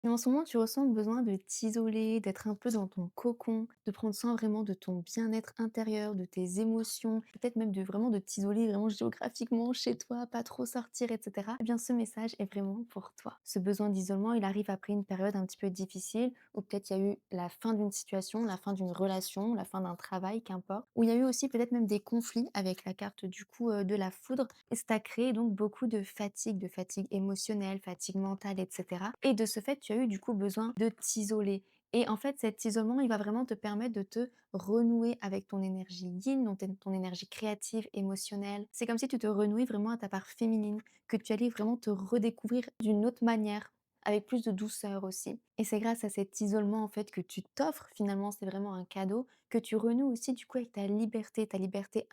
Et en ce moment, tu ressens le besoin de t'isoler, d'être un peu dans ton cocon, de prendre soin vraiment de ton bien-être intérieur, de tes émotions, peut-être même de vraiment de t'isoler vraiment géographiquement chez toi, pas trop sortir, et cetera. Eh bien, ce message est vraiment pour toi. Ce besoin d'isolement, il arrive après une période un petit peu difficile, où peut-être il y a eu la fin d'une situation, la fin d'une relation, la fin d'un travail, qu'importe, où il y a eu aussi peut-être même des conflits avec la carte du coup de la foudre, et ça a créé donc beaucoup de fatigue émotionnelle, fatigue mentale, etc. Et de ce fait, tu as eu du coup besoin de t'isoler. Et en fait, cet isolement, il va vraiment te permettre de te renouer avec ton énergie yin, donc ton énergie créative, émotionnelle. C'est comme si tu te renouais vraiment à ta part féminine, que tu allais vraiment te redécouvrir d'une autre manière, avec plus de douceur aussi. Et c'est grâce à cet isolement en fait que tu t'offres, finalement, c'est vraiment un cadeau, que tu renoues aussi du coup avec ta liberté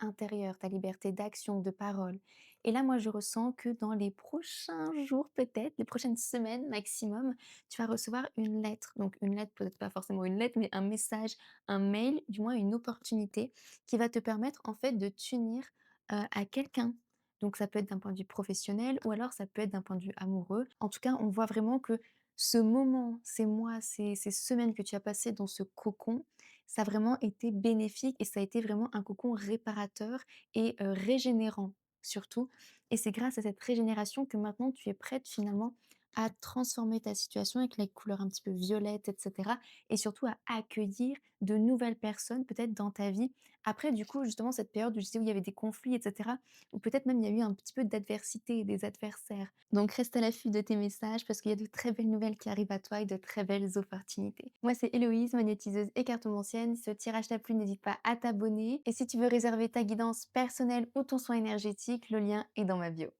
intérieure, ta liberté d'action, de parole. Et là, moi, je ressens que dans les prochains jours, peut-être, les prochaines semaines maximum, tu vas recevoir une lettre. Donc, une lettre, peut-être pas forcément une lettre, mais un message, un mail, du moins une opportunité qui va te permettre, en fait, de t'unir à quelqu'un. Donc, ça peut être d'un point de vue professionnel ou alors ça peut être d'un point de vue amoureux. En tout cas, on voit vraiment que ce moment, ces mois, ces semaines que tu as passées dans ce cocon, ça a vraiment été bénéfique et ça a été vraiment un cocon réparateur et régénérant surtout. Et c'est grâce à cette régénération que maintenant tu es prête finalement à transformer ta situation avec les couleurs un petit peu violettes, et cetera, et surtout à accueillir de nouvelles personnes peut-être dans ta vie. Après du coup, justement, cette période où je disais où il y avait des conflits, et cetera, ou peut-être même il y a eu un petit peu d'adversité, des adversaires. Donc reste à l'affût de tes messages parce qu'il y a de très belles nouvelles qui arrivent à toi et de très belles opportunités. Moi, c'est Héloïse, magnétiseuse et cartomancienne. Si ce tirage t'a plu, n'hésite pas à t'abonner. Et si tu veux réserver ta guidance personnelle ou ton soin énergétique, le lien est dans ma bio.